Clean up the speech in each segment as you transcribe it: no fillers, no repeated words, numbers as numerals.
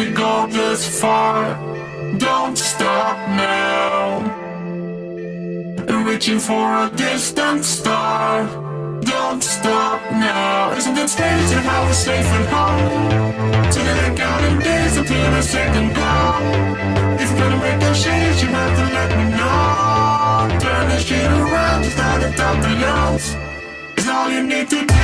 we go this far. Don't stop now. Reaching for a distant star. Don't stop now. Isn't it strange how we're safe and home? Together counting days until the second glow. If you're gonna make a change, you have to let me know. Turn this shit around, just start to top the notes. It's all you need to do.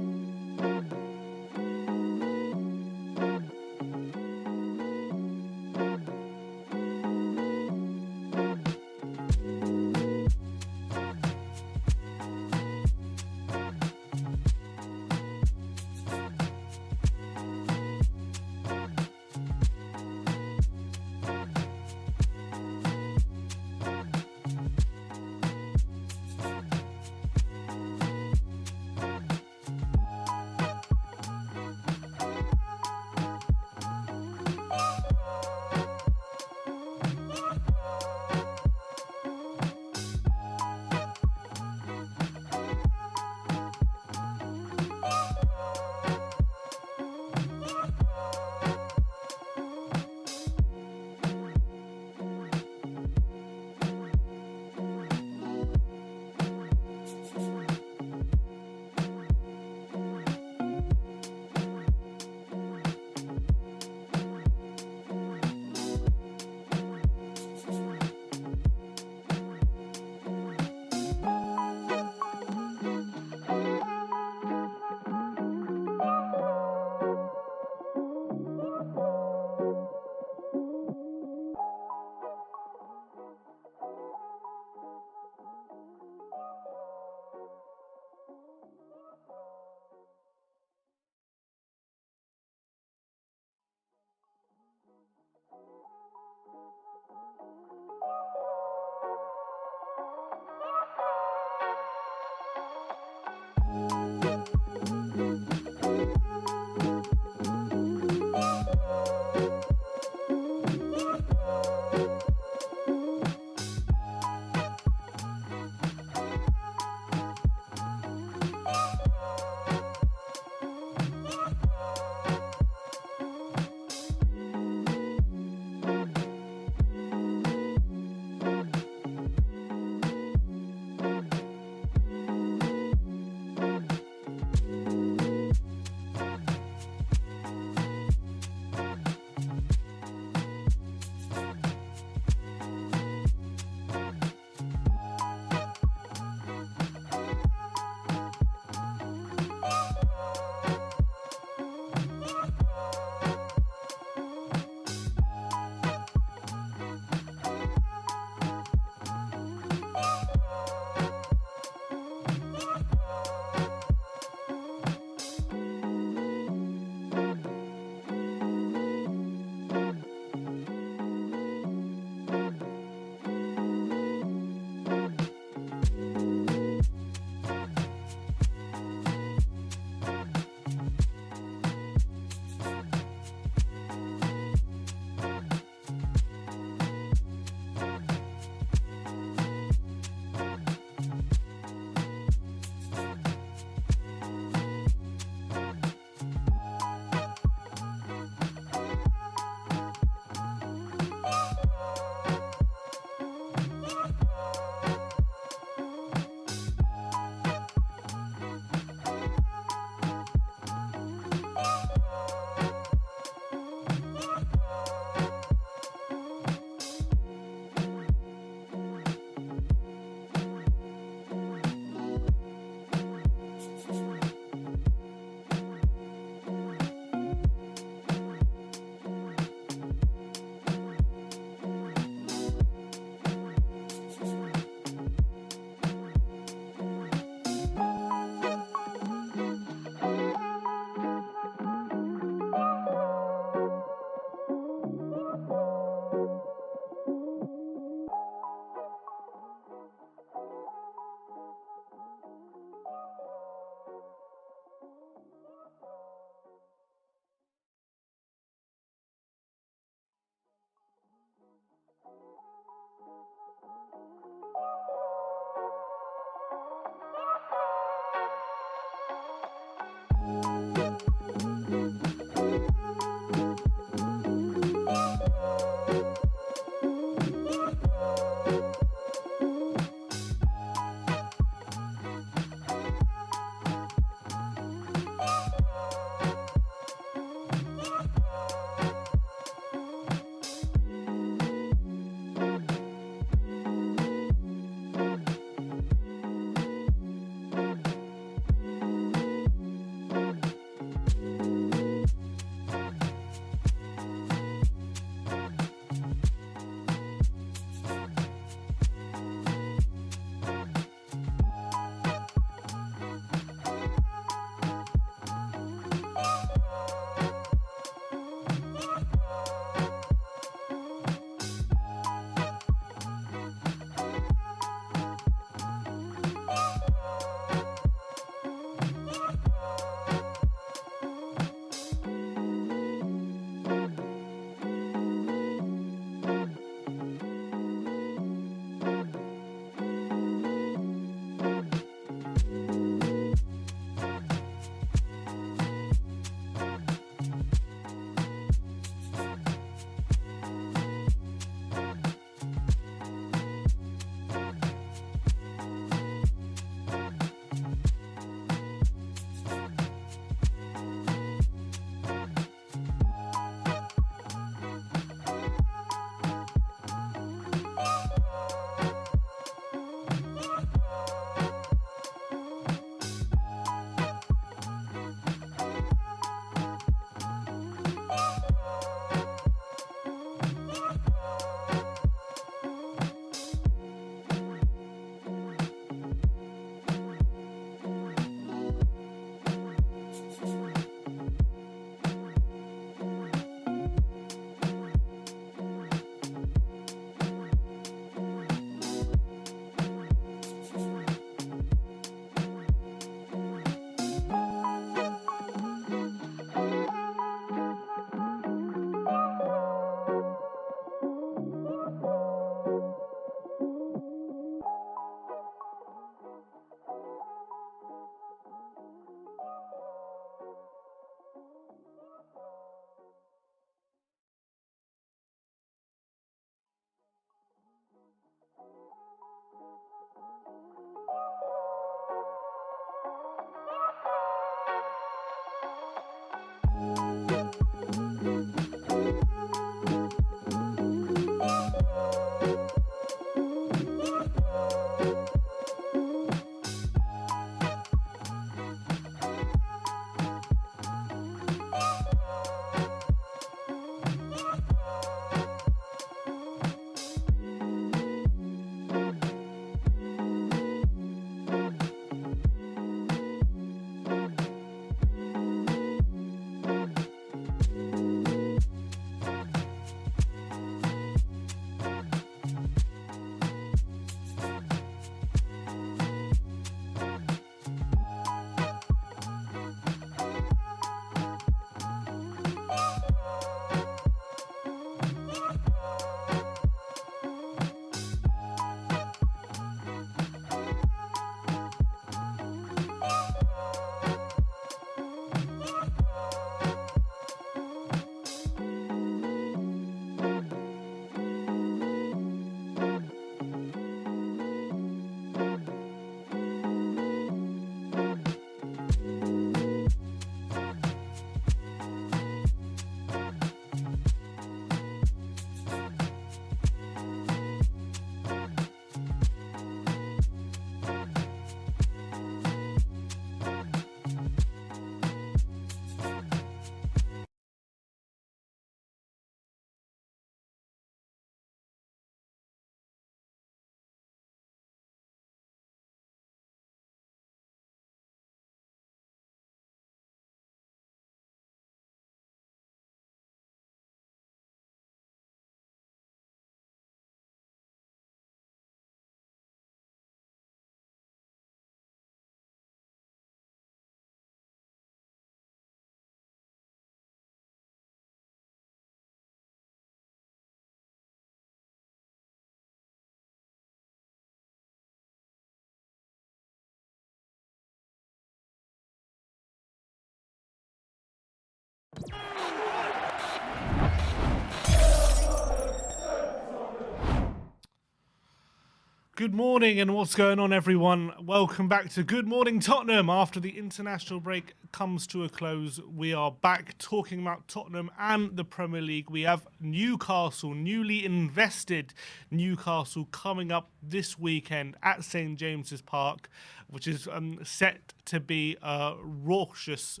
Good morning and what's going on, everyone? Welcome back to Good Morning Tottenham. After the international break comes to a close, we are back talking about Tottenham and the Premier League. We have Newcastle, newly invested Newcastle, coming up this weekend at St James's Park, which is set to be a raucous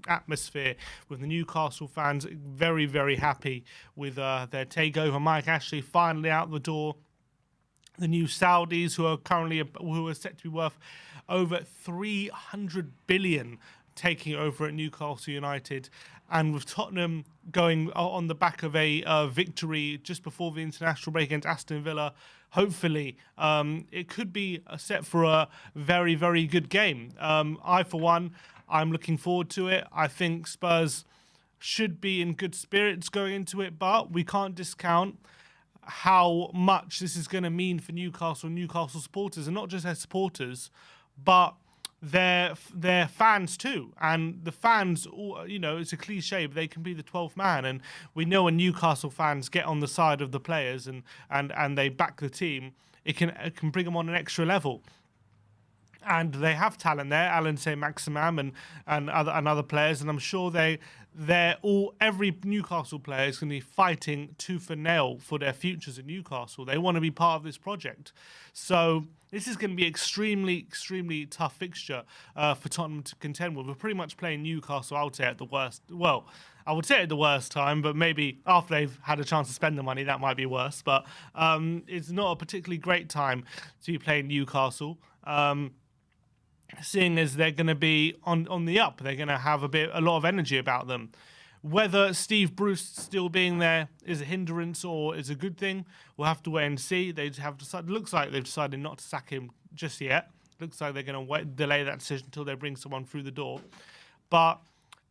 atmosphere, with the Newcastle fans very, very happy with their takeover. Mike Ashley finally out the door. The new Saudis, who are set to be worth over 300 billion, taking over at Newcastle United, and with Tottenham going on the back of a victory just before the international break against Aston Villa. Hopefully, it could be set for a very, very good game. I, for one, I'm looking forward to it. I think Spurs should be in good spirits going into it, but we can't discount how much this is going to mean for Newcastle supporters, and not just their supporters, but their fans too. And the fans, it's a cliche, but they can be the 12th man. And we know when Newcastle fans get on the side of the players and they back the team, it can bring them on an extra level. And they have talent there, Alan Saint-Maximin and other players, and I'm sure every Newcastle player is going to be fighting tooth and nail for their futures in Newcastle. They want to be part of this project. So this is going to be extremely, extremely tough fixture for Tottenham to contend with. We're pretty much playing Newcastle, I would say, at the worst. Well, I would say at the worst time, but maybe after they've had a chance to spend the money, that might be worse. But it's not a particularly great time to be playing Newcastle. Seeing as they're going to be on the up, they're going to have a lot of energy about them. Whether Steve Bruce still being there is a hindrance or is a good thing, we'll have to wait and see. They have decided. Looks like they've decided not to sack him just yet. Looks like they're going to delay that decision until they bring someone through the door. But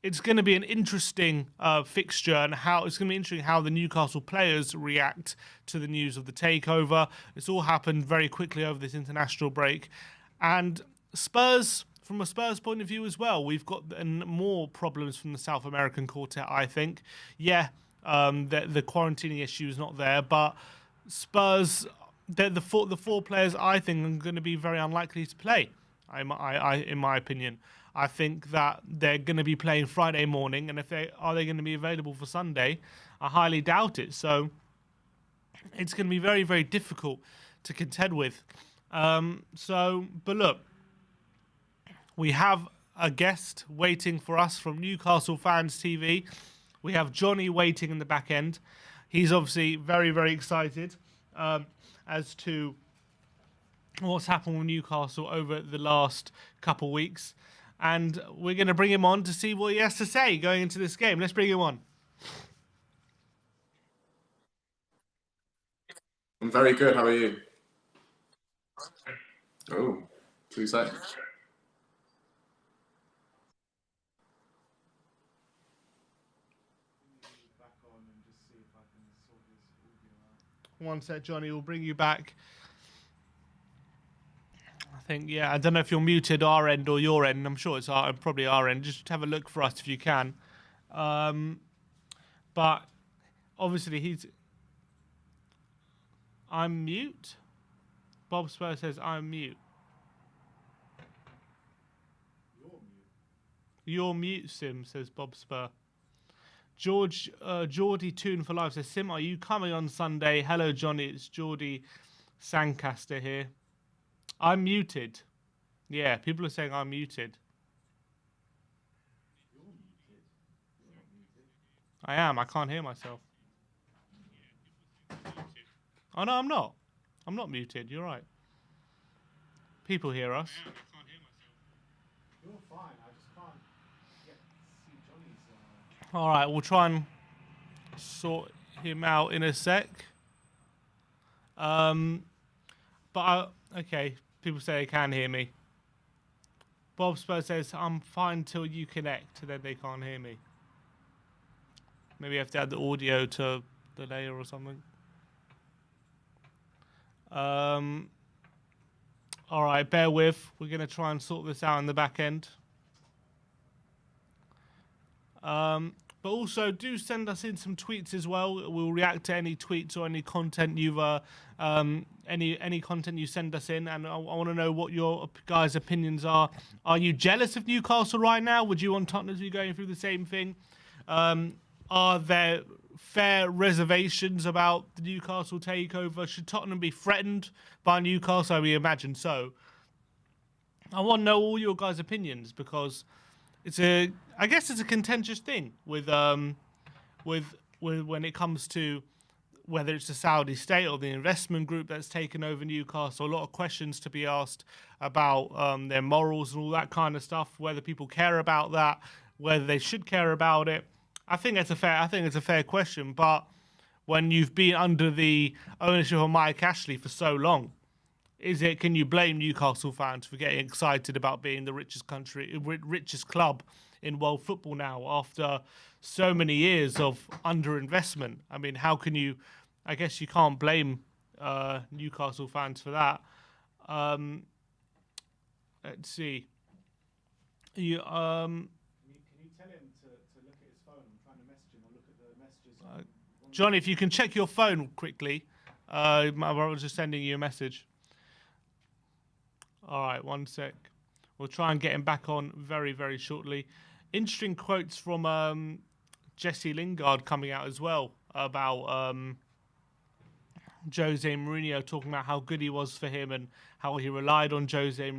it's going to be an interesting fixture, and it's going to be interesting how the Newcastle players react to the news of the takeover. It's all happened very quickly over this international break, and Spurs, from a Spurs point of view as well, we've got more problems from the South American quartet, I think. Yeah, the quarantining issue is not there, but Spurs, the four players, I think, are going to be very unlikely to play, in my opinion. I think that they're going to be playing Friday morning, and are they going to be available for Sunday? I highly doubt it. So it's going to be very, very difficult to contend with. But look, we have a guest waiting for us from Newcastle Fans TV. We have Johnny waiting in the back end. He's obviously very, very excited as to what's happened with Newcastle over the last couple weeks. And we're going to bring him on to see what he has to say going into this game. Let's bring him on. I'm very good. How are you? Oh, 2 seconds. One sec, Johnny. We'll bring you back. I think, yeah, I don't know if you're muted our end or your end. I'm sure it's probably our end. Just have a look for us if you can. But obviously I'm mute. Bob Spurs says I'm mute. You're mute, Sim, says Bob Spur. Geordie Toon for Life says, Sim, are you coming on Sunday? Hello, Johnny. It's Geordie Sancaster here. I'm muted. Yeah, people are saying I'm muted. You're muted. You're not muted. I am. I can't hear myself. Oh, no, I'm not. I'm not muted. You're right. People hear us. I can't hear myself. You're fine. I just can't see Johnny's. All right, we'll try and sort him out in a sec. Okay, people say they can hear me. Bob Spurs says, I'm fine till you connect, then they can't hear me. Maybe you have to add the audio to the layer or something. All right, bear with. We're going to try and sort this out in the back end. But also do send us in some tweets as well. We'll react to any tweets or any content you've any content you send us in, and I want to know what your guys' opinions are. Are you jealous of Newcastle right now? Would you want Tottenham to be going through the same thing? Are there fair reservations about the Newcastle takeover? Should Tottenham be threatened by Newcastle? We imagine so. I want to know all your guys' opinions because I guess it's a contentious thing with when it comes to whether it's the Saudi state or the investment group that's taken over Newcastle. A lot of questions to be asked about their morals and all that kind of stuff. Whether people care about that, whether they should care about it. I think it's a fair question. But when you've been under the ownership of Mike Ashley for so long, can you blame Newcastle fans for getting excited about being the richest club in world football now after so many years of underinvestment? I mean, how can you? I guess you can't blame Newcastle fans for that. Let's see. Can you tell him to look at his phone? I'm trying to message him or look at the messages. Johnny, if you can check your phone quickly. I was just sending you a message. All right, 1 sec. We'll try and get him back on very, very shortly. Interesting quotes from Jesse Lingard coming out as well about Jose Mourinho, talking about how good he was for him and how he relied on Jesse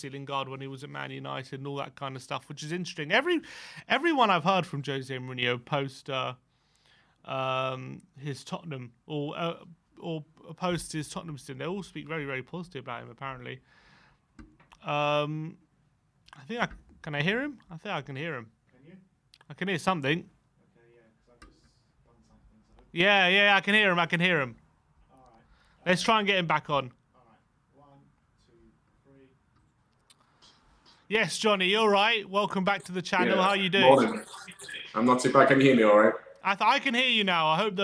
Lingard when he was at Man United and all that kind of stuff, which is interesting. Everyone I've heard from Jose Mourinho post his Tottenham or post his Tottenham stint, they all speak very, very positive about him, apparently. Can I hear him? I think I can hear him. Can you? I can hear something. Okay, yeah, because I've just done something. So yeah, I can hear him. All right. Let's try and get him back on. All right. 1, 2, 3. Yes, Johnny, you're right. Welcome back to the channel. Yeah, How are you doing? Morning. I'm not too bad. Can you hear me all right? I can hear you now. I hope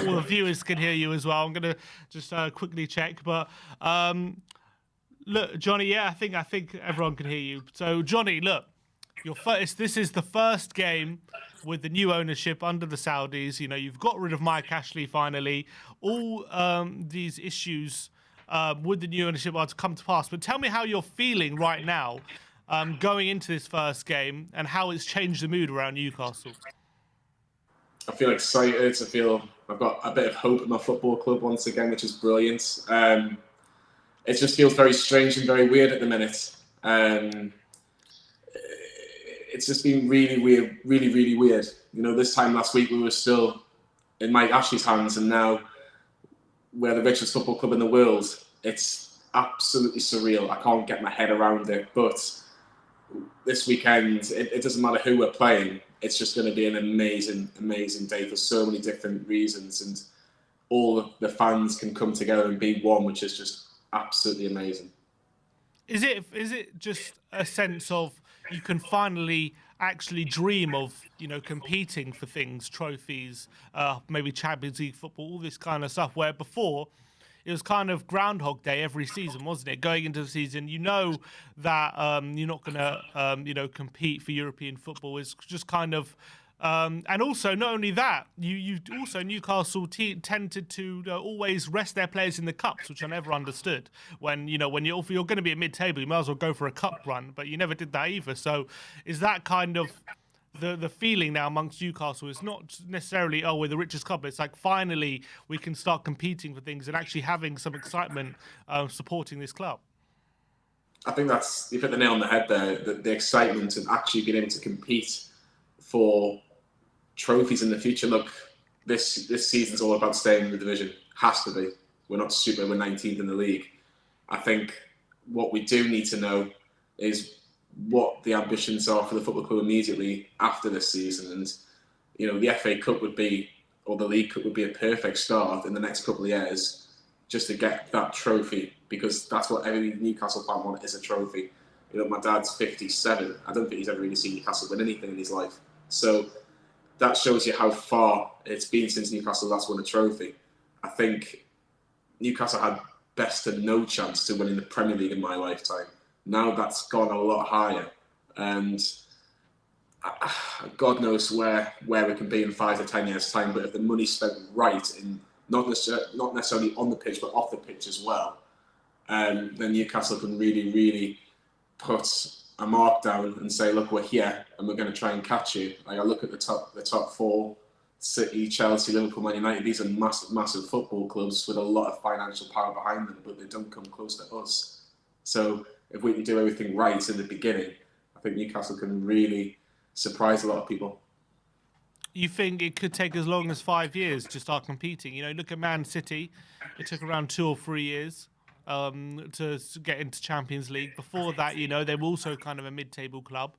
all the viewers can hear you as well. I'm gonna just quickly check, but look, Johnny. Yeah, I think everyone can hear you. So, Johnny, look, this is the first game with the new ownership under the Saudis. You know, you've got rid of Mike Ashley finally. All these issues with the new ownership are to come to pass. But tell me how you're feeling right now, going into this first game, and how it's changed the mood around Newcastle. I feel excited. I've got a bit of hope in my football club once again, which is brilliant. It just feels very strange and very weird at the minute. It's just been really weird, really, really weird. You know, this time last week we were still in Mike Ashley's hands, and now we're the richest football club in the world. It's absolutely surreal. I can't get my head around it. But this weekend, it doesn't matter who we're playing. It's just going to be an amazing, amazing day for so many different reasons, and all the fans can come together and be one, which is just absolutely amazing. Is it just a sense of you can finally actually dream of, you know, competing for things, trophies, maybe Champions League football, all this kind of stuff, where before it was kind of Groundhog Day every season, wasn't it? Going into the season, you know that you're not going to, compete for European football. It's just kind of, and also not only that, Newcastle tended to always rest their players in the cups, which I never understood. When you're going to be at mid-table, you might as well go for a cup run, but you never did that either. So, is that kind of the feeling now amongst Newcastle? It's not necessarily, we're the richest club. It's like finally we can start competing for things and actually having some excitement supporting this club. I think you've hit the nail on the head there. The excitement of actually being able to compete for trophies in the future. Look, this season's all about staying in the division. Has to be. We're not stupid. We're 19th in the league. I think what we do need to know is what the ambitions are for the football club immediately after this season. And, you know, the FA Cup or the League Cup would be a perfect start in the next couple of years just to get that trophy, because that's what every Newcastle fan wants, is a trophy. You know, my dad's 57. I don't think he's ever really seen Newcastle win anything in his life. So that shows you how far it's been since Newcastle last won a trophy. I think Newcastle had best to no chance to winning the Premier League in my lifetime. Now that's gone a lot higher. And God knows where we can be in 5 to 10 years' time. But if the money's spent right, in not necessarily on the pitch, but off the pitch as well, then Newcastle can really, really put a mark down and say, look, we're here and we're going to try and catch you. Like, I look at the top 4, City, Chelsea, Liverpool, Man United. These are massive football clubs with a lot of financial power behind them, but they don't come close to us. So if we can do everything right in the beginning, I think Newcastle can really surprise a lot of people. You think it could take as long as 5 years to start competing? You know, look at Man City. It took around 2 or 3 years to get into Champions League. Before that, you know, they were also kind of a mid-table club.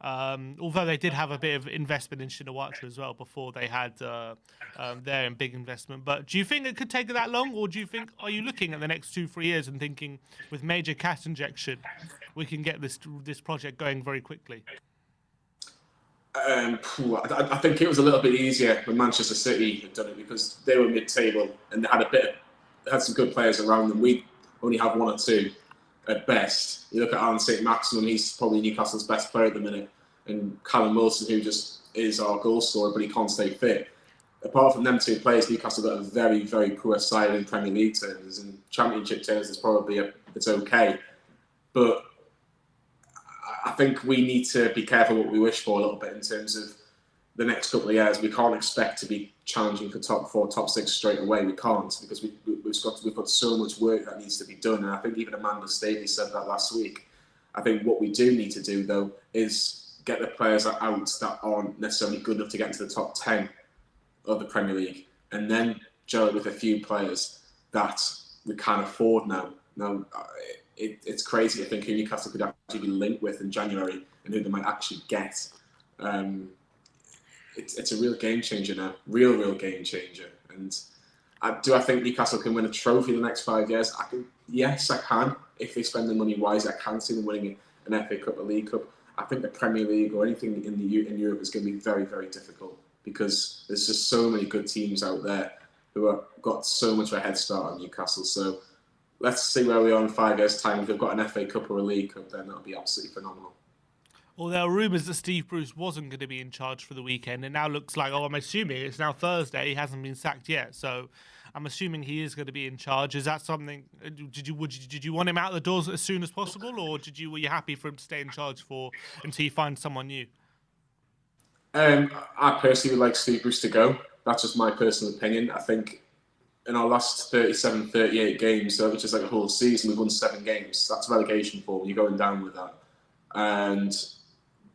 Although they did have a bit of investment in Shinawatra as well before they had their big investment. But do you think it could take that long, or do you think, are you looking at the next 2-3 years and thinking with major cash injection, we can get this project going very quickly? I think it was a little bit easier when Manchester City had done it because they were mid-table and they had some good players around them. We only have 1 or 2 at best. You look at Alan St-Maximin, he's probably Newcastle's best player at the minute, and Callum Wilson, who just is our goal scorer, but he can't stay fit. Apart from them 2 players, Newcastle got a very, very poor side in Premier League terms, and Championship terms is probably it's okay. But I think we need to be careful what we wish for a little bit in terms of the next couple of years. We can't expect to be challenging for top 4, top 6 straight away. We can't, because we've got so much work that needs to be done. And I think even Amanda Staley said that last week. I think what we do need to do, though, is get the players out that aren't necessarily good enough to get into the top 10 of the Premier League, and then gel it with a few players that we can't afford now. Now, it's crazy to think who Newcastle could actually be linked with in January and who they might actually get. It's a real game changer now, real game changer. And do I think Newcastle can win a trophy in the next 5 years? Yes, I can. If they spend the money wisely, I can see them winning an FA Cup, a League Cup. I think the Premier League or anything in Europe is going to be very, very difficult because there's just so many good teams out there who have got so much of a head start on Newcastle. So let's see where we are in 5 years' time. If we've got an FA Cup or a League Cup, then that'll be absolutely phenomenal. Well, there are rumours that Steve Bruce wasn't going to be in charge for the weekend, and now looks like, I'm assuming it's now Thursday. He hasn't been sacked yet, so I'm assuming he is going to be in charge. Is that something? Did you want him out the doors as soon as possible, or were you happy for him to stay in charge until he finds someone new? I personally would like Steve Bruce to go. That's just my personal opinion. I think in our last 37, 38 games, which is like a whole season, we've won 7 games. That's relegation form. You're going down with that. And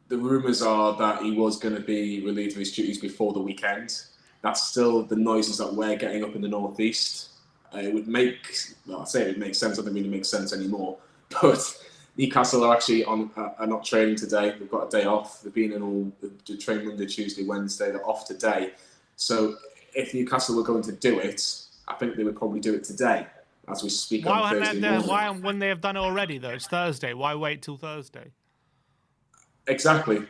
the rumours are that he was going to be relieved of his duties before the weekend. That's still the noises that we're getting up in the northeast. It would make sense. It doesn't really make sense anymore. But Newcastle are actually are not training today. They've got a day off. They've been in all the train Monday, Tuesday, Wednesday. They're off today. So if Newcastle were going to do it, I think they would probably do it today as we speak on Thursday morning. Why, when they have done it already, though? It's Thursday. Why wait till Thursday? Exactly.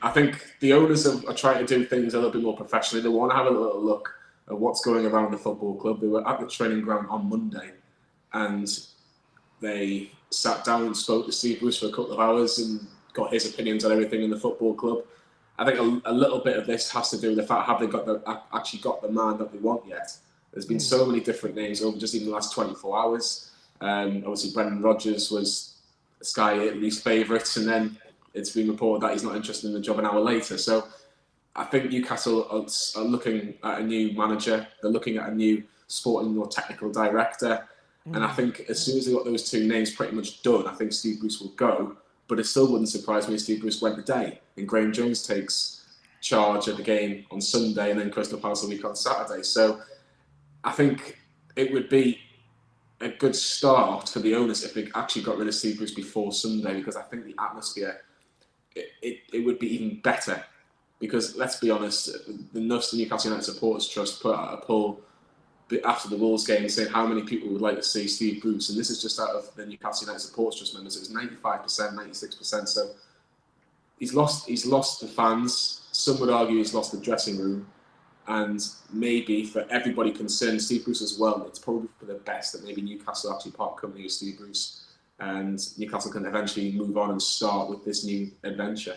I think the owners are trying to do things a little bit more professionally. They want to have a little look at what's going around the football club. They were at the training ground on Monday and they sat down and spoke to Steve Bruce for a couple of hours and got his opinions on everything in the football club. I think a little bit of this has to do with the fact, have they actually got the man that they want yet? There's been so many different names over just even the last 24 hours. Obviously, Brendan Rodgers was Sky Italy's favourite, and then it's been reported that he's not interested in the job an hour later. So I think Newcastle are looking at a new manager. They're looking at a new sporting or technical director. And I think as soon as they got those 2 names pretty much done, I think Steve Bruce will go. But it still wouldn't surprise me if Steve Bruce went today and Graham Jones takes charge of the game on Sunday and then Crystal Palace a week on Saturday. So I think it would be a good start for the owners if they actually got rid of Steve Bruce before Sunday, because I think the atmosphere, it would be even better. Because let's be honest, the Newcastle United Supporters Trust put out a poll after the Wolves game saying how many people would like to see Steve Bruce, and this is just out of the Newcastle United Supporters Trust members. It was 95%, 96%. So he's lost the fans. Some would argue he's lost the dressing room. And maybe for everybody concerned, Steve Bruce as well, it's probably for the best that maybe Newcastle actually part company with Steve Bruce and Newcastle can eventually move on and start with this new adventure.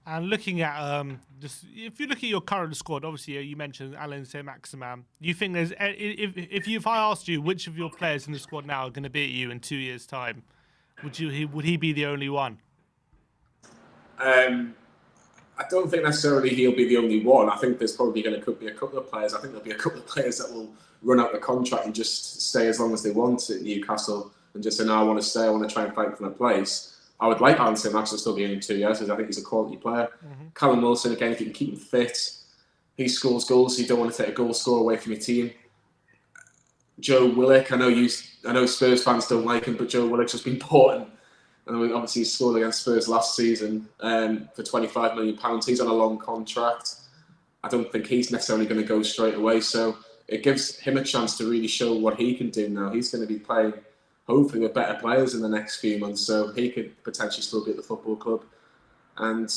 And looking at just if you look at your current squad, obviously you mentioned Alain Saint-Maximin. Do you think there's if I asked you which of your players in the squad now are going to beat you in 2 years' time, would he be the only one? I don't think necessarily he'll be the only one. I think there's probably could be a couple of players. I think there'll be a couple of players that will run out the contract and just stay as long as they want at Newcastle and just say, no, I want to stay, I want to try and fight for my place. I would like Alan St-Max to still be in 2 years because I think he's a quality player. Callum Wilson, again, if you can keep him fit, he scores goals, so you don't want to take a goal scorer away from your team. Joe Willock, I know Spurs fans don't like him, but Joe Willock's just been bought and obviously he scored against Spurs last season for £25 million. He's on a long contract. I don't think he's necessarily going to go straight away. So it gives him a chance to really show what he can do now. He's going to be playing, hopefully, with better players in the next few months. So he could potentially still be at the football club. And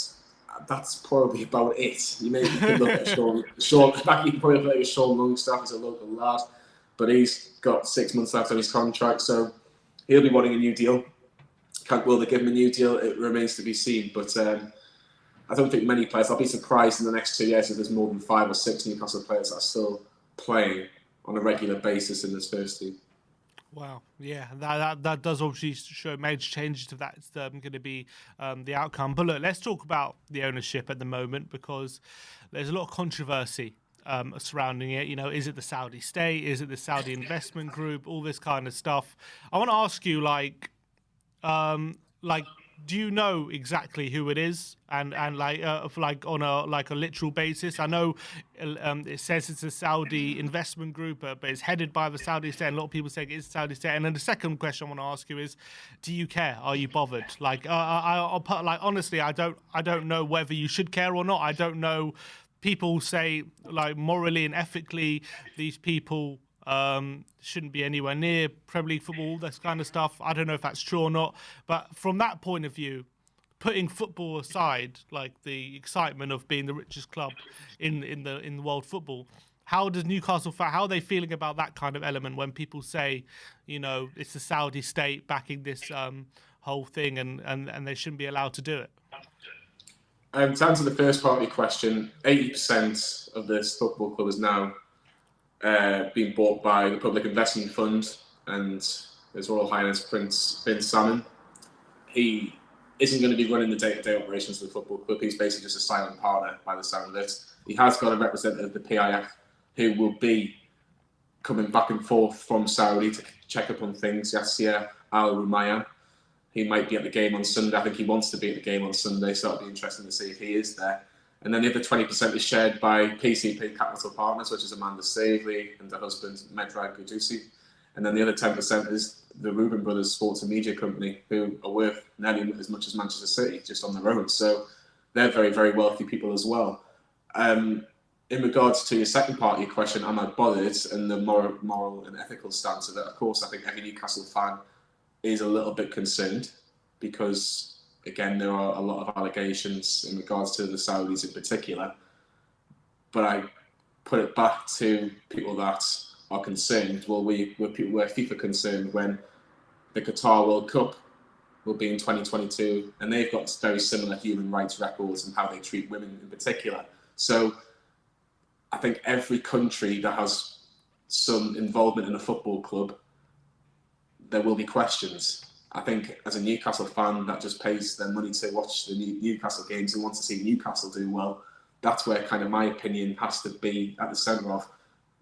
that's probably about it. You could look at Sean back. You can probably look at Sean Longstaff as a local lad, but he's got 6 months left on his contract, so he'll be wanting a new deal. Will they give him a new deal? It remains to be seen. But I don't think many players. I'll be surprised in the next 2 years if there's more than 5 or 6 Newcastle players that are still playing on a regular basis in this first team. Wow, yeah, that does obviously show major changes if that's going to be the outcome. But look, let's talk about the ownership at the moment because there's a lot of controversy surrounding it. You know, is it the Saudi state? Is it the Saudi investment group? All this kind of stuff. I want to ask you, do you know exactly who it is, and on a literal basis? I know it says it's a Saudi investment group, but it's headed by the Saudi state. And a lot of people say it's Saudi state. And then the second question I want to ask you is, do you care? Are you bothered? Honestly, I don't know whether you should care or not. I don't know. People say morally and ethically, these people shouldn't be anywhere near Premier League football, this kind of stuff. I don't know if that's true or not. But from that point of view, putting football aside, like the excitement of being the richest club in the world football, how does Newcastle how are they feeling about that kind of element when people say, it's the Saudi state backing this whole thing and they shouldn't be allowed to do it? To answer the first part of your question, 80% of this football club is now being bought by the Public Investment Fund and His Royal Highness Prince Bin Salman. He isn't going to be running the day-to-day operations of the football club. He's basically just a silent partner by the sound of it. He has got a representative of the PIF who will be coming back and forth from Saudi to check up on things. Yasir Al-Rumayyan. He might be at the game on Sunday. I think he wants to be at the game on Sunday, so it'll be interesting to see if he is there. And then the other 20% is shared by PCP Capital Partners, which is Amanda Staveley and her husband, Medrad Gudusi. And then the other 10% is the Reuben Brothers Sports and Media Company, who are worth nearly as much as Manchester City, just on their own. So they're very, very wealthy people as well. In regards to your second part of your question, am I bothered, and the moral and ethical stance of it, of course, I think every Newcastle fan is a little bit concerned because, again, there are a lot of allegations in regards to the Saudis in particular. But I put it back to people that are concerned. Well, we're FIFA concerned when the Qatar World Cup will be in 2022, and they've got very similar human rights records and how they treat women in particular. So I think every country that has some involvement in a football club, there will be questions. I think as a Newcastle fan that just pays their money to watch the Newcastle games and wants to see Newcastle do well, that's where kind of my opinion has to be at the centre of,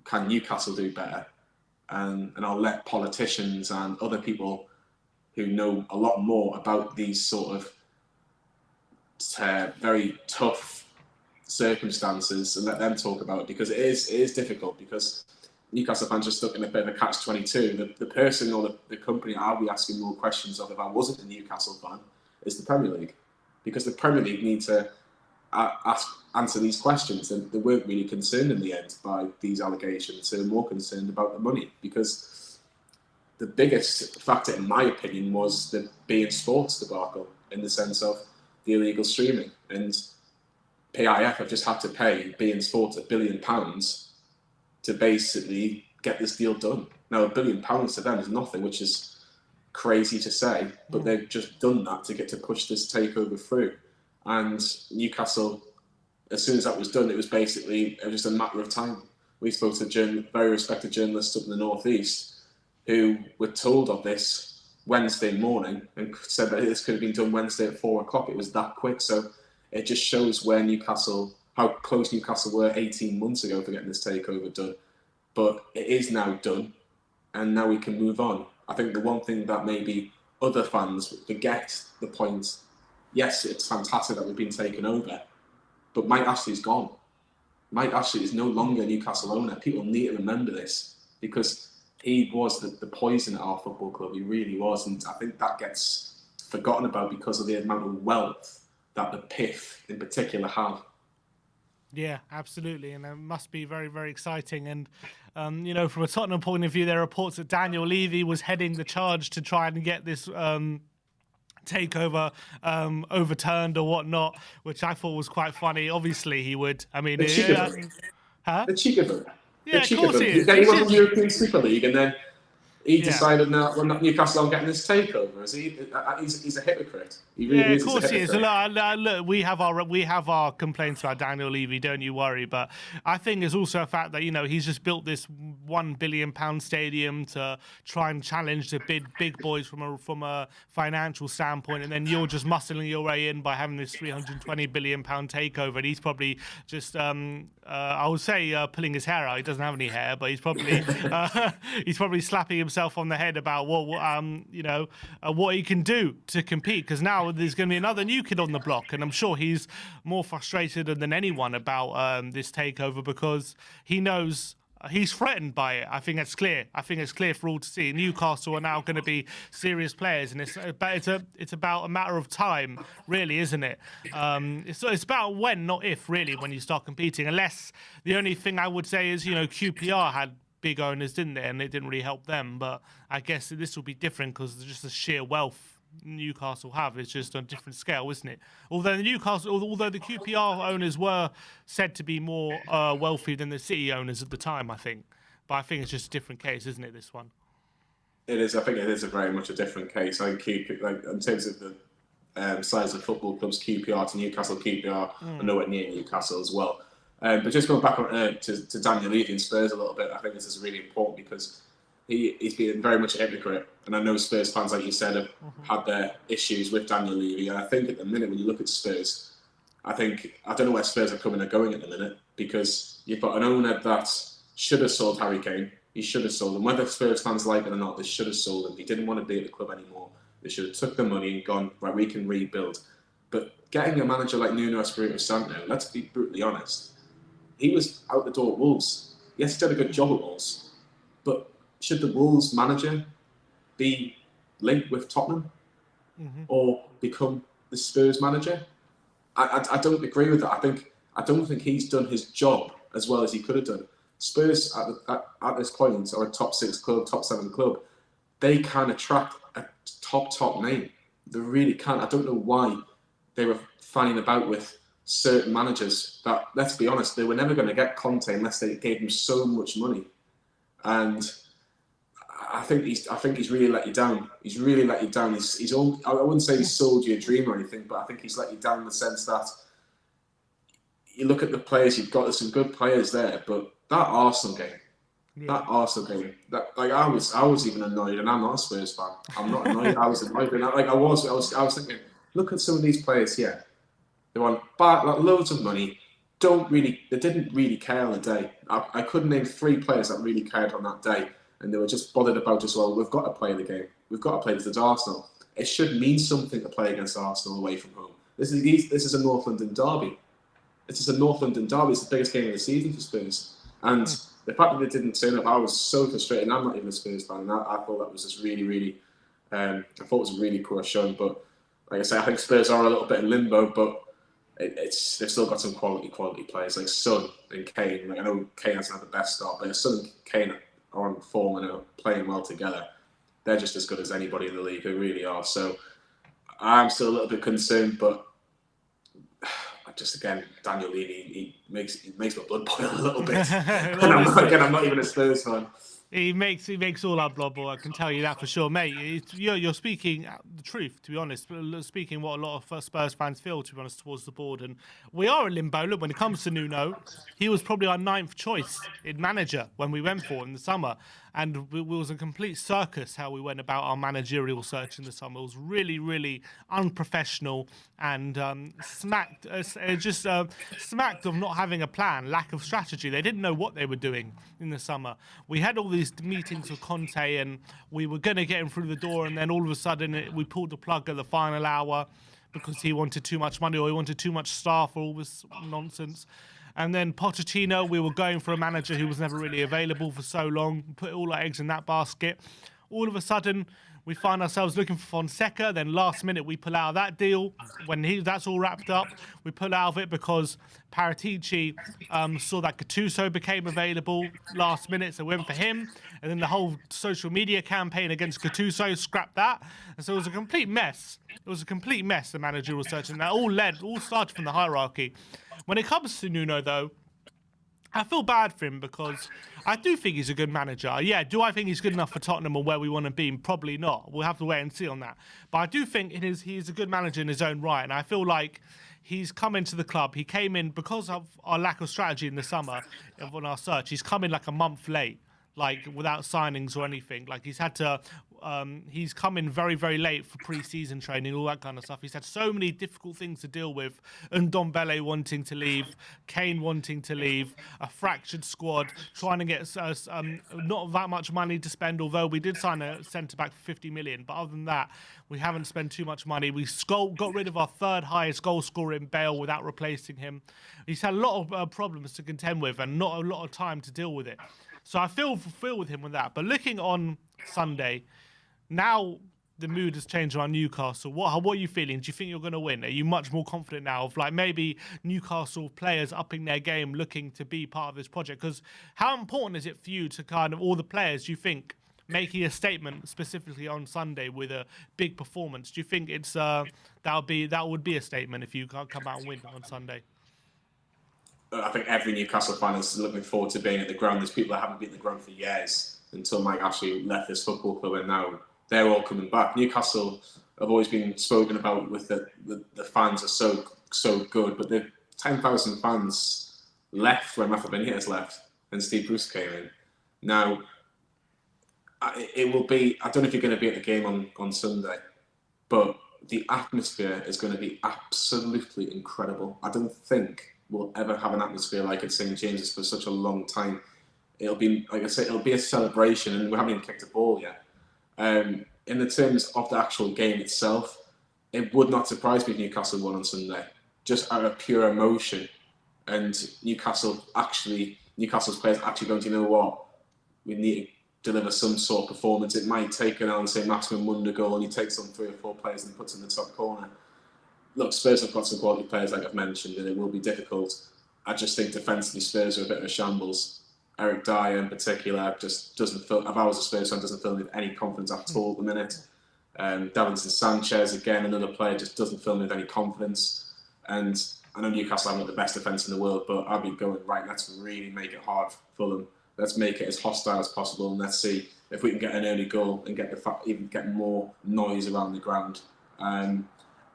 can Newcastle do better? And I'll let politicians and other people who know a lot more about these sort of very tough circumstances and let them talk about it, because it is difficult, because Newcastle fans are stuck in a bit of a catch-22. The person or the company I'll be asking more questions of if I wasn't a Newcastle fan is the Premier League, because the Premier League need to answer these questions, and they weren't really concerned in the end by these allegations. They were more concerned about the money, because the biggest factor, in my opinion, was the beIN Sports debacle, in the sense of the illegal streaming. And PIF have just had to pay beIN Sports £1 billion to basically get this deal done. Now, £1 billion to them is nothing, which is crazy to say, but they've just done that to get to push this takeover through. And Newcastle, as soon as that was done, it was just a matter of time. We spoke to very respected journalists up in the northeast who were told of this Wednesday morning and said that this could have been done Wednesday at 4 o'clock. It was that quick. So it just shows how close Newcastle were 18 months ago for getting this takeover done. But it is now done, and now we can move on. I think the one thing that maybe other fans forget the point, yes, it's fantastic that we've been taken over, but Mike Ashley's gone. Mike Ashley is no longer a Newcastle owner. People need to remember this because he was the poison at our football club. He really was. And I think that gets forgotten about because of the amount of wealth that the PIF in particular have. Yeah, absolutely. And it must be very, very exciting. And, from a Tottenham point of view, there are reports that Daniel Levy was heading the charge to try and get this takeover overturned or whatnot, which I thought was quite funny. Obviously, he would. I mean, the cheek of it. Yeah, of course he is. He won the European Super League, and then he decided, "No, we're not Newcastle. I'm getting this takeover." He's a hypocrite. He really is. Of course he is. Look, we have our complaints about Daniel Levy. Don't you worry. But I think it's also a fact that he's just built this £1 billion stadium to try and challenge the big boys from a financial standpoint, and then you're just muscling your way in by having this £320 billion takeover. And he's probably just I would say pulling his hair out. He doesn't have any hair, but he's probably slapping himself on the head about what he can do to compete, because now there's going to be another new kid on the block, and I'm sure he's more frustrated than anyone about this takeover because he knows he's threatened by it. I think it's clear. For all to see. Newcastle are now going to be serious players, and it's about a matter of time, really, isn't it? It's about when, not if, really, when you start competing. Unless the only thing I would say is QPR had big owners, didn't they? And it didn't really help them. But I guess this will be different because just the sheer wealth Newcastle have is just on a different scale, isn't it? Although the QPR owners were said to be more wealthy than the City owners at the time, I think. But I think it's just a different case, isn't it? This one. It is. I think it is very much a different case. I think in terms of the size of football clubs, QPR to Newcastle, QPR are nowhere near Newcastle as well. But just going back to Daniel Levy and Spurs a little bit, I think this is really important because he's been very much a hypocrite. And I know Spurs fans, like you said, have had their issues with Daniel Levy. And I think at the minute, when you look at Spurs, I don't know where Spurs are coming and going at the minute, because you've got an owner that should have sold Harry Kane. He should have sold him. Whether Spurs fans like it or not, they should have sold him. He didn't want to be at the club anymore. They should have took the money and gone, right, we can rebuild. But getting a manager like Nuno Espirito Santo, let's be brutally honest, he was out the door at Wolves. Yes, he did a good job at Wolves. But should the Wolves manager be linked with Tottenham or become the Spurs manager? I don't agree with that. I don't think he's done his job as well as he could have done. Spurs at this point are a top 6 club, top 7 club. They can attract a top name. They really can. I don't know why they were fanning about with certain managers that, let's be honest, they were never going to get Conte unless they gave him so much money. And I think he's really let you down. He's really let you down. I wouldn't say he's sold you a dream or anything, but I think he's let you down in the sense that you look at the players you've got. There's some good players there, but that Arsenal game, I was even annoyed, and I'm not a Spurs fan. I'm not annoyed. I was annoyed, and I was thinking, look at some of these players here. They want loads of money. They didn't really care on the day. I couldn't name 3 players that really cared on that day. And they were just bothered about as well. We've got to play the game. We've got to play against Arsenal. It should mean something to play against Arsenal away from home. This is a North London derby. It's the biggest game of the season for Spurs. And the fact that they didn't turn up, I was so frustrated. I'm not even a Spurs fan. And I thought that was just really, really. I thought it was a really poor showing. But like I say, I think Spurs are a little bit in limbo. But they've still got some quality players like Son and Kane. Like, I know Kane hasn't had the best start, but Son and Kane are on form and are playing well together. They're just as good as anybody in the league. They really are. So I'm still a little bit concerned, but just again, Daniel Levy, he makes my blood boil a little bit. And I'm not even a Spurs fan. He makes all our blood boil. I can tell you that for sure, mate. You're speaking the truth, to be honest. Speaking what a lot of Spurs fans feel, to be honest, towards the board. And we are in limbo. Look, when it comes to Nuno, he was probably our 9th choice in manager when we went for in the summer. And it was a complete circus how we went about our managerial search in the summer. It was really, really unprofessional and smacked of not having a plan, lack of strategy. They didn't know what they were doing in the summer. We had all these meetings with Conte and we were going to get him through the door, and then all of a sudden we pulled the plug at the final hour because he wanted too much money or he wanted too much staff or all this nonsense. And then Pochettino, we were going for a manager who was never really available for so long. Put all our eggs in that basket. All of a sudden, we find ourselves looking for Fonseca. Then last minute, we pull out of that deal. When that's all wrapped up, we pull out of it because Paratici saw that Gattuso became available last minute, so we went for him. And then the whole social media campaign against Gattuso, scrapped that. And so it was a complete mess. It was a complete mess, the managerial search. And that all started from the hierarchy. When it comes to Nuno, though, I feel bad for him because I do think he's a good manager. Yeah, do I think he's good enough for Tottenham or where we want to be? Probably not. We'll have to wait and see on that. But I do think he's a good manager in his own right. And I feel like he's come into the club. He came in because of our lack of strategy in the summer on our search. He's come in like a month late, like without signings or anything. Like he's come in very, very late for pre-season training, all that kind of stuff. He's had so many difficult things to deal with. Ndombele wanting to leave, Kane wanting to leave, a fractured squad, trying to get not that much money to spend, although we did sign a centre-back for 50 million. But other than that, we haven't spent too much money. We got rid of our third highest goal scorer in Bale without replacing him. He's had a lot of problems to contend with and not a lot of time to deal with it. So I feel with him with that. But looking on Sunday, now the mood has changed around Newcastle. What are you feeling? Do you think you're going to win? Are you much more confident now of like maybe Newcastle players upping their game, looking to be part of this project? Because how important is it for you to kind of all the players, you think, making a statement specifically on Sunday with a big performance? Do you think it's that would be a statement if you can't come out and win on Sunday? I think every Newcastle fan is looking forward to being at the ground. There's people that haven't been at the ground for years until Mike Ashley left this football club, and now they're all coming back. Newcastle have always been spoken about with the fans are so good, but the 10,000 fans left when Rafa Benitez left and Steve Bruce came in. Now, it will be, I don't know if you're going to be at the game on Sunday, but the atmosphere is going to be absolutely incredible. I don't think we'll ever have an atmosphere like at St. James's for such a long time. It'll be, like I say, it'll be a celebration, and we haven't even kicked a ball yet. In the terms of the actual game itself, it would not surprise me if Newcastle won on Sunday, just out of pure emotion. And Newcastle Newcastle's players actually going to, you know what, we need to deliver some sort of performance. It might take an on, say, maximum wonder goal, and he takes on 3 or 4 players and puts in the top corner. Look, Spurs have got some quality players, like I've mentioned, and it will be difficult. I just think defensively Spurs are a bit of a shambles. Eric Dyer in particular just doesn't feel, if I was a Spurs fan, doesn't fill me with any confidence at all at the minute. Davinson Sanchez, again, another player, just doesn't fill me with any confidence. And I know Newcastle haven't got the best defence in the world, but I'll be going, right, let's really make it hard for them. Let's make it as hostile as possible, and let's see if we can get an early goal and even get more noise around the ground.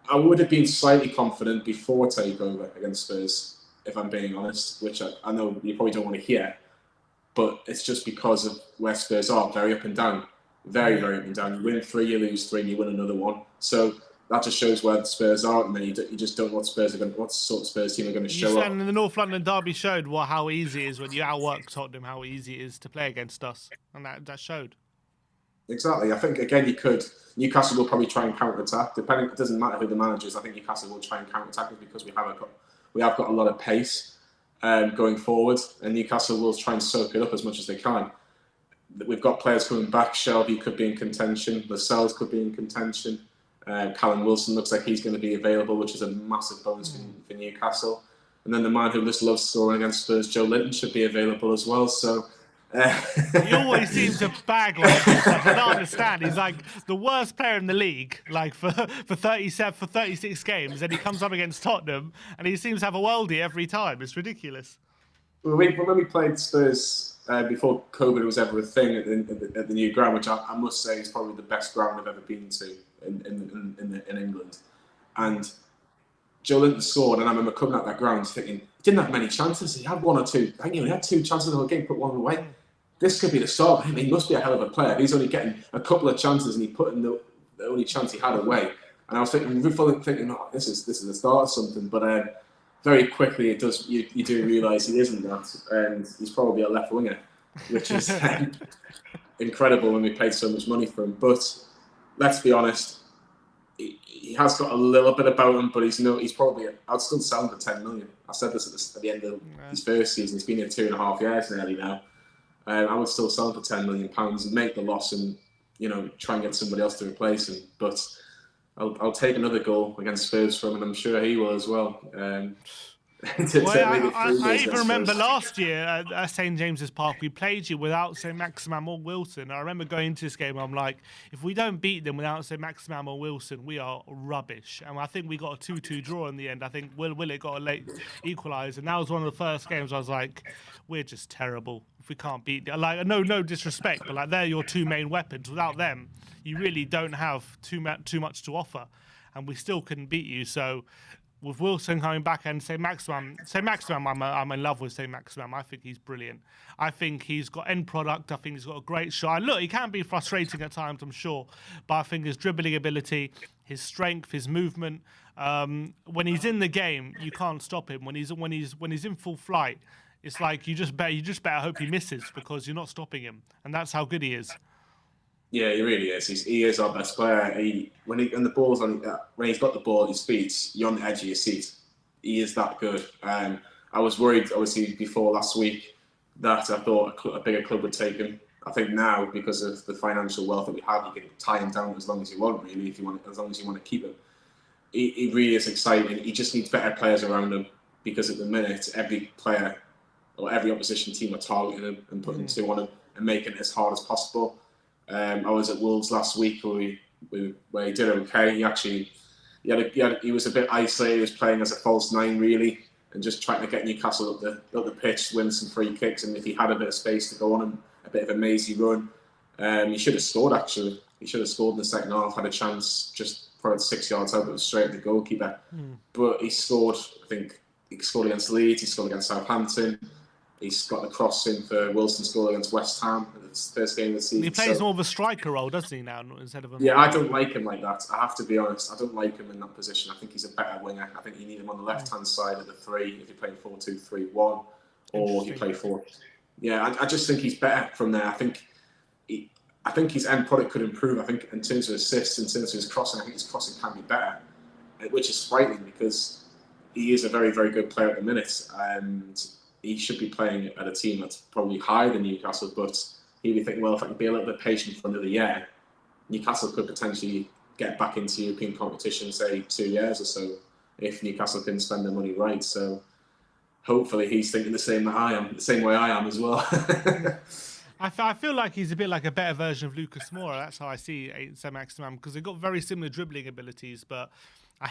I would have been slightly confident before Takeover against Spurs, if I'm being honest, which I know you probably don't want to hear, but it's just because of where Spurs are, very up and down, very, very up and down. You win 3, you lose 3, and you win another 1. So that just shows where the Spurs are, and then you just don't know what sort of Spurs team are going to show up. And the North London derby showed how easy it is when you outwork Tottenham, how easy it is to play against us, and that showed. Exactly. I think, again, Newcastle will probably try and counter-attack. It doesn't matter who the manager is. I think Newcastle will try and counter-attack us because we have got a lot of pace going forward, and Newcastle will try and soak it up as much as they can. We've got players coming back. Shelby could be in contention. Lascelles could be in contention. Callum Wilson looks like he's going to be available, which is a massive bonus for Newcastle. And then the man who just loves scoring against Spurs, Joe Linton, should be available as well. So. He always seems to bag like this. I don't understand. He's like the worst player in the league, like for 36 games, and he comes up against Tottenham, and he seems to have a worldie every time. It's ridiculous. When we played Spurs before COVID was ever a thing at the new ground, which I must say is probably the best ground I've ever been to in England. And Joe Linton scored, and I remember coming out that ground thinking, he didn't have many chances. He had one or two. I think he had 2 chances in the whole game, put one away. This could be the start of him. He must be a hell of a player. He's only getting a couple of chances, and he put in the only chance he had away. And I was thinking, oh, this is the start of something. But very quickly, it does. You do realise he isn't that, and he's probably a left winger, which is incredible when we paid so much money for him. But let's be honest, he has got a little bit about him, but he's probably. I'd still sell him for 10 million. I said this at the end of his first season. He's been here 2.5 years nearly now. I would still sell him for £10 million and make the loss, and try and get somebody else to replace him. But I'll take another goal against Spurs from him, and I'm sure he will as well. I even remember last year at St James's Park, we played you without St Maximin or Wilson. I remember going into this game, I'm like, if we don't beat them without St Maximin or Wilson, we are rubbish. And I think we got a 2-2 draw in the end. I think Willett got a late equaliser, and that was one of the first games I was like, we're just terrible if we can't beat them. Like, no disrespect, but like they're your 2 main weapons. Without them, you really don't have too much to offer, and we still couldn't beat you. So with Wilson coming back and St Maximin, I'm in love with St Maximin. I think he's brilliant. I think he's got end product. I think he's got a great shot. And look, he can be frustrating at times, I'm sure, but I think his dribbling ability, his strength, his movement, when he's in the game, you can't stop him. When he's in full flight, it's like you just better hope he misses, because you're not stopping him, and that's how good he is. Yeah, he really is. He is our best player. When he's got the ball at his feet, you're on the edge of your seat. He is that good. I was worried, obviously, before last week that I thought a bigger club would take him. I think now, because of the financial wealth that we have, you can tie him down as long as you want, really, as long as you want to keep him. He really is exciting. He just needs better players around him, because at the minute, every player or every opposition team are targeting him and putting 2 on him and making it as hard as possible. I was at Wolves last week where he did okay. He was a bit isolated. He was playing as a false 9 really, and just trying to get Newcastle up the pitch, win some free kicks. And if he had a bit of space to go on him, a bit of a mazy run, he should have scored. Actually, he should have scored in the second half. Had a chance just for 6 yards out, but it was straight at the goalkeeper. But he scored. I think he scored against Leeds. He scored against Southampton. He's got the cross in for Wilson's goal against West Ham. It's the first game of the season. He plays more of a striker role, doesn't he, now, instead of a... Yeah, I don't like him like that. I have to be honest. I don't like him in that position. I think he's a better winger. I think you need him on the left-hand side of the 3 if you're playing 4-2-3-1, or if you play 4. Yeah, I just think he's better from there. I think his end product could improve. I think in terms of assists, in terms of his crossing, I think his crossing can be better, which is frightening because he is a very, very good player at the minute, and he should be playing at a team that's probably higher than Newcastle, but he'd be thinking, well, if I can be a little bit patient for another year, Newcastle could potentially get back into European competition, say 2 years or so, if Newcastle can spend their money right. So hopefully he's thinking the same way I am as well. I feel like he's a bit like a better version of Lucas Moura. That's how I see St Maximin, because they've got very similar dribbling abilities, but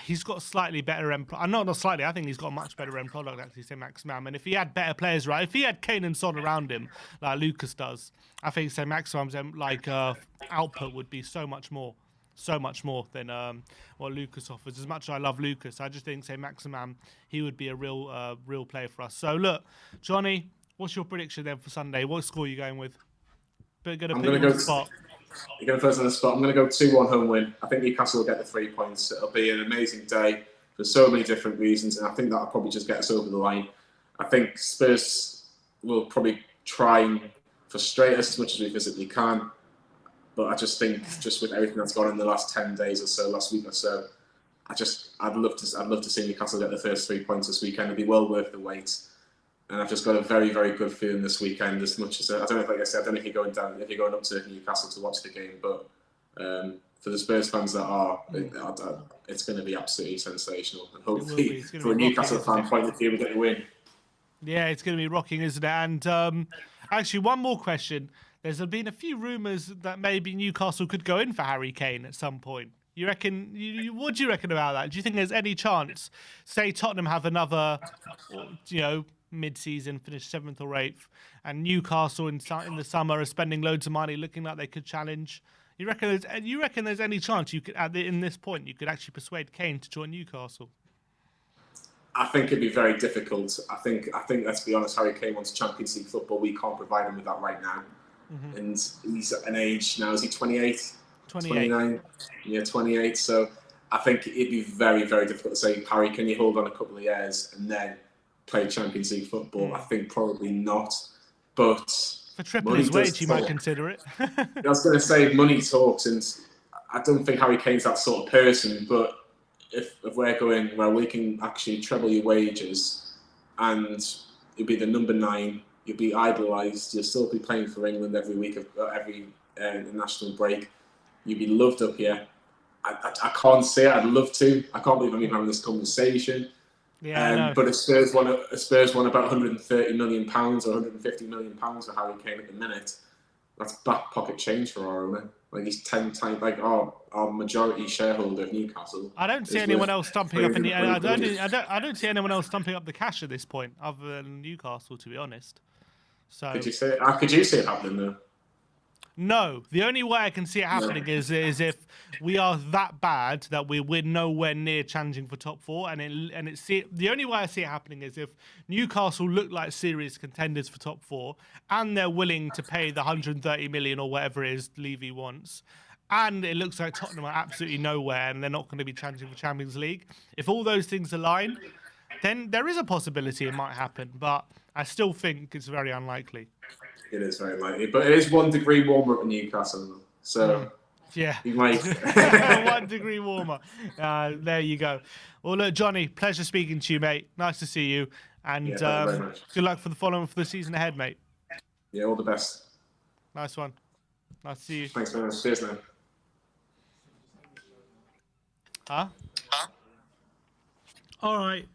he's got slightly better end product. Not slightly, I think he's got a much better end product, actually, St Maximin. And if he had better players, right, if he had Kane and Son around him, like Lucas does, I think St Maximin's output would be so much more than what Lucas offers. As much as I love Lucas, I just think St Maximin, he would be a real player for us. So look, Johnny, what's your prediction then for Sunday? What score are you going with? I'm going to go spot. You're going first on the spot. I'm going to go 2-1 home win. I think Newcastle will get the 3 points. It'll be an amazing day for so many different reasons, and I think that'll probably just get us over the line. I think Spurs will probably try and frustrate us as much as we physically can, but I just think, just with everything that's gone in the last 10 days or so, last week or so, I'd love to see Newcastle get the first 3 points this weekend. It'd be well worth the wait. And I've just got a very, very good feeling this weekend. As much as I don't know, like I said, I don't know if you're going up to Newcastle to watch the game, but for the Spurs fans that are, it's going to be absolutely sensational. And hopefully, from a Newcastle fan point of view, we get a win. Yeah, it's going to be rocking, isn't it? And actually, one more question. There's been a few rumours that maybe Newcastle could go in for Harry Kane at some point. You reckon? What do you reckon about that? Do you think there's any chance? Say Tottenham have another, mid-season, finished 7th or 8th, and Newcastle in the summer are spending loads of money, looking like they could challenge. You reckon there's any chance you could, in this point, you could actually persuade Kane to join Newcastle? I think it'd be very difficult. I think let's be honest, Harry Kane wants Champions League football. We can't provide him with that right now. And he's at an age now, is he 28? 29? Yeah, 28. So I think it'd be very, very difficult to say, Harry, can you hold on a couple of years and then play Champions League football? I think probably not. But for triple his wage, you might consider it. I was going to say money talks, and I don't think Harry Kane's that sort of person. But if we're going where we can actually treble your wages, and you'll be the number 9, you'll be idolised, you'll still be playing for England every week of every national break, you'll be loved up here. I can't say it. I'd love to. I can't believe I'm even having this conversation. Yeah, but if Spurs want about £130 million or £150 million for Harry Kane at the minute, that's back pocket change for our owner. Like, he's 10 times, like, our majority shareholder of Newcastle. I don't see anyone else stumping up I don't see anyone else stumping up the cash at this point other than Newcastle, to be honest. So could you see it happening though? No, the only way I can see it happening is if we are that bad that we're nowhere near challenging for top 4, the only way I see it happening is if Newcastle look like serious contenders for top 4, and they're willing to pay the 130 million or whatever it is Levy wants, and it looks like Tottenham are absolutely nowhere and they're not going to be challenging for Champions League. If all those things align, then there is a possibility it might happen, but I still think it's very unlikely. It is very likely, but it is 1 degree warmer up in Newcastle, so yeah, you might 1 degree warmer. There you go. Well, look, Johnny, pleasure speaking to you, mate. Nice to see you, and good luck for the season ahead, mate. Yeah, all the best. Nice one. Nice to see you. Thanks very much. Cheers, man. All right.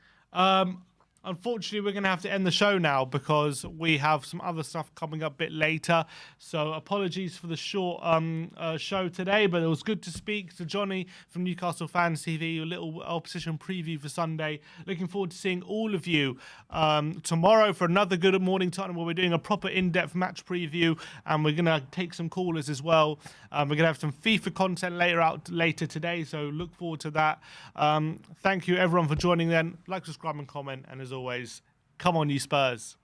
Unfortunately, we're going to have to end the show now because we have some other stuff coming up a bit later. So apologies for the short show today, but it was good to speak to Johnny from Newcastle Fans TV, a little opposition preview for Sunday. Looking forward to seeing all of you tomorrow for another Good Morning Tottenham, where we're doing a proper in-depth match preview, and we're going to take some callers as well. We're going to have some FIFA content later today, so look forward to that. Thank you, everyone, for joining then. Like, subscribe, and comment, and as always, come on, you Spurs.